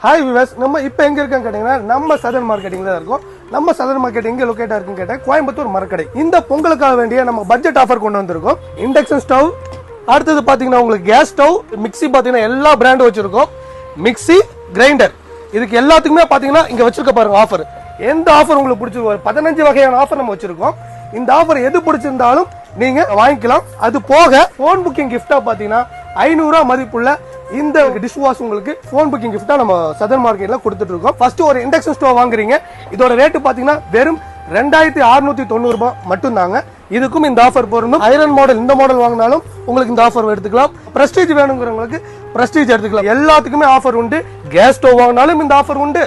Hi viewers, நம்ம இப்போ எங்க இருக்கோம் கேட்டீங்கன்னா நம்ம சதன் மார்க்கெட்டிங்ல தான் இருக்கோம். நம்ம சதன் மார்க்கெட் எங்க லொகேட்டா இருக்குன்னு கேட்டா கோயம்புத்தூர் மரக்கடை. இந்த பொங்கலுக்காக வேண்டிய நம்ம பட்ஜெட் ஆஃபர் கொண்டு வந்திருக்கோம். இண்டக்ஷன் ஸ்டவ், அடுத்தது பாத்தீங்கன்னா உங்களுக்கு கேஸ் ஸ்டவ், மிக்ஸி பாத்தீங்கன்னா எல்லா பிராண்டும் வச்சிருக்கோம். மிக்ஸி, கிரைண்டர், இதுக்கு எல்லாத்துக்குமே பாத்தீங்கன்னா இங்க வச்சிருக்க பாருங்க ஆஃபர். எந்த ஆஃபர் உங்களுக்கு பிடிச்சிருக்கோம் 15 வகையான ஆஃபர் நம்ம வச்சிருக்கோம். இந்த ஆஃபர் எது பிடிச்சிருந்தாலும் நீங்க வாங்கிக்கலாம். அது போக போன் புக்கிங் கிஃப்டா பாத்தீங்கன்னா 500 ரூபாய் மதிப்புள்ள இந்த டிஷ் வாஷ் உங்களுக்கு போன் புக்கிங் கிஃப்டா நம்ம சதன் மார்க்கெட்ல கொடுத்துட்டு இருக்கோம். ஃபர்ஸ்ட் ஒரு இண்டக்ஷன் ஸ்டவ் வாங்குறீங்க, இதோட ரேட் பாத்தீங்கன்னா வெறும் 2690 ரூபாய் மட்டும் தாங்க. இதுக்கும் இந்த ஆஃபர் பொருந்தும். ஐரன் மாடல் இந்த மாடல் வாங்கினாலும் உங்களுக்கு இந்த ஆஃபர் எடுத்துக்கலாம். பிரஸ்டீஜ் வேணுங்கிறவங்களுக்கு பிரஸ்டீஜ் எடுத்துக்கலாம். எல்லாத்துக்குமே ஆஃபர் உண்டு. கேஸ் ஸ்டவ் வாங்கினாலும் இந்த ஆஃபர் உண்டு.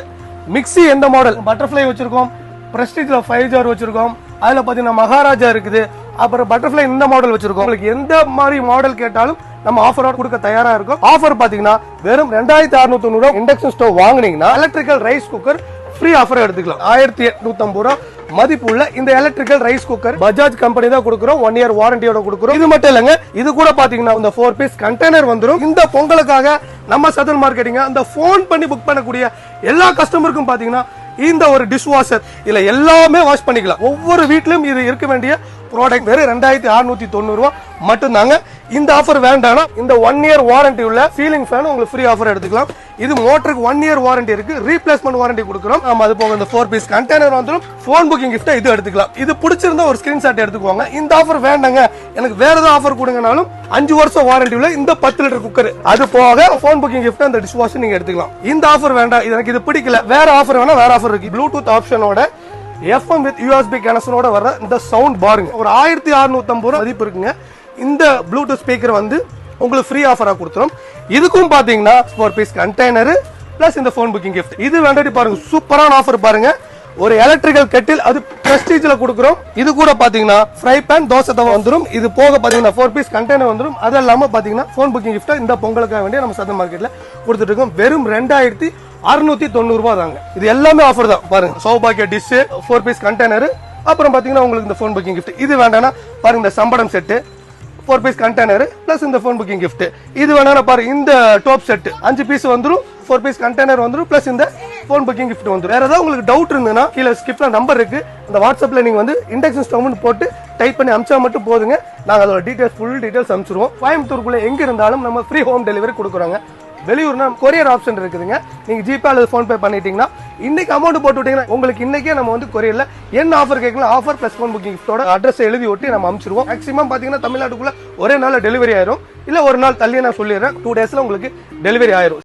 மிக்ஸி எந்த மாடல், பட்டர்ஃப்ளை வச்சிருக்கோம், பிரஸ்டீஜ்ல 5 ஜார் வச்சிருக்கோம், அதுல பாத்தீங்கன்னா மகாராஜா இருக்குது, அப்புறம் பட்டர்ஃப்ளை இந்த மாடல் வச்சிருக்கோம். உங்களுக்கு எந்த மாதிரி மாடல் கேட்டாலும் நம்ம ஆஃபர் கொடுக்க தயாரா இருக்கும். ஆஃபர் பாத்தீங்கன்னா வெறும் 2690 ரூபாய். இண்டக்ஷன் ஸ்டவ் வாங்குனீங்கன்னா electrical rice cooker free offer எடுத்துக்கலாம். 1850 ரூபாய் மதிப்புள்ள இந்த electrical rice cooker Bajaj company தான் கொடுக்குறோம். 1 இயர் வாரண்டியோட கொடுக்குறோம். இது மட்டும் இல்லங்க, இது கூட பாத்தீங்கன்னா இந்த 4 பீஸ் கண்டெய்னர் வந்துரும். இந்த பொங்கலுக்காக நம்ம சதன் மார்க்கெட்டிங்க அந்த போன் பண்ணி புக் பண்ணக்கூடிய எல்லா கஸ்டமருக்கும் பாத்தீங்கன்னா இந்த ஒரு டிஷ் வாஷர் இதுல எல்லாமே வாஷ் பண்ணிக்கலாம். ஒவ்வொரு வீட்லயும் இது இருக்க வேண்டிய ப்ராடக்ட் வெறும் 2690 ரூபாய் மட்டும் தாங்க. இந்த ஆஃபர் வேண்டாம்னா இந்த 1 இயர் வாரண்டி உள்ள சீலிங் ஃபேன் உங்களுக்கு ஃப்ரீ ஆஃபர் எடுத்துக்கலாம். இது மோட்டருக்கு 1 இயர் வாரண்டி இருக்கு, ரீப்ளேஸ்மெண்ட் வாரண்டி கொடுக்குறோம். நம்ம அது போக இந்த 4 பீஸ் கண்டெய்னர் வந்துடும். போன் புக்கிங் கிஃப்ட் இது எடுத்துக்கலாம். இது பிடிச்சிருந்தா ஒரு ஸ்கிரீன்ஷாட் எடுத்துக்கோங்க. இந்த ஆஃபர் வேண்டாங்க, எனக்கு வேற ஏதாவது ஆஃபர் கொடுங்கனாலும் 5 வருஷம் வாரண்டி உள்ள இந்த 10 லிட்டர் குக்கர் அது போக போன் புக்கிங் கிஃப்ட் அந்த டிஷ் வாஷ் நீங்க எடுத்துக்கலாம். இந்த ஆஃபர் வேண்டாம், எனக்கு இது பிடிக்கல, வேற ஆஃபர் வேணா வேற ஆஃபர் இருக்கு. ப்ளூடூத் ஆப்ஷனோட FM வித் USB கனெக்ஷனோட வர இந்த சவுண்ட் பாருங்க, ஒரு 1650 ரூபாய் மதிப்பு இருக்குங்க. இந்த ப்ளூடூத் ஸ்பீக்கர் வந்து உங்களுக்கு ஃப்ரீ ஆஃபரா கொடுத்துரும். இதுக்கும் பாத்தீங்கன்னா 4 பீஸ் கண்டெய்னர் பிளஸ் இந்த போன் புக்கிங் கிஃப்ட் இது வேண்டாடி பாருங்க. சூப்பரான ஆஃபர் பாருங்க. ஒரு எலக்ட்ரிக்கல் கெட்டில் அது பிரஸ்டீஜ்ல கொடுக்குறோம். இது கூட பாத்தீங்கன்னா ஃப்ரை பேன், தோசை தவா வந்துரும். இது போக பாத்தீங்கன்னா 4 பீஸ் கண்டெய்னர் வந்துரும். அது இல்லாம பாத்தீங்கன்னா போன் புக்கிங் கிஃப்ட் இந்த பொங்கலுக்காக வேண்டிய நம்ம சதன் மார்க்கெட்ல கொடுத்துட்டு இருக்கோம். வெறும் 2690 ரூபாய் தாங்க. இது எல்லாமே ஆஃபர் தான் பாருங்க. சௌபாக்கிய டிஷ், 4 பீஸ் கண்டெய்னர், அப்புறம் பாத்தீங்கன்னா உங்களுக்கு இந்த போன் புக்கிங் கிஃப்ட் இது வேண்டாம்னா பாருங்க இந்த சம்படம் செட்டு 4 பீஸ் கண்டெய்னர் பிளஸ் இந்த போன் புக்கிங் கிஃப்ட் இது வேணா பாருங்க. இந்த டாப் செட் 5 பீஸ் வந்துரும், 4 பீஸ் கண்டெய்னர் வந்துரும் பிளஸ் இந்த போன் புக்கிங் கிஃப்ட் வந்துரும். வேற ஏதாவது உங்களுக்கு டவுட் இருந்ததுன்னா கீழே ஸ்கிப்ல நம்பர் இருக்கு, அந்த வாட்ஸ்அப்ல நீங்க வந்து இண்டக்ஷன் ஸ்டவ்னு போட்டு டைப் பண்ணி அனுப்பிச்சா மட்டும் போதுங்க. நாங்க அதோட டீடைல்ஸ் ஃபுல் டீடைல்ஸ் அனுப்பிச்சிருவோம். கோயம்புத்தூருக்குள்ள எங்க இருந்தாலும் நம்ம ஃப்ரீ ஹோம் டெலிவரி கொடுக்குறாங்க. வெளியூர்னா கொரியர் ஆப்ஷன் இருக்குதுங்க. நீங்க ஜிபே அல்லது போன் பே பண்ணிட்டீங்கன்னா இன்னைக்கு அமௌண்ட் போட்டு விட்டீங்கன்னா உங்களுக்கு இன்னைக்கே நம்ம வந்து கொரியர்ல என்ன ஆஃபர் கேட்கலாம் ஆஃபர் பிளஸ் போன் புக்கிங் கிஃப்டோட அட்ரஸ் எழுதி ஒட்டி நம்ம அனுப்பிச்சிருவோம். மேக்ஸிமம் பாத்தீங்கன்னா தமிழ்நாட்டுக்குள்ள ஒரே நாள்ல டெலிவரி ஆயிரும், இல்ல ஒரு நாள் தள்ளி நான் சொல்லிடுறேன். 2 டேஸ்ல உங்களுக்கு டெலிவரி ஆயிரும்.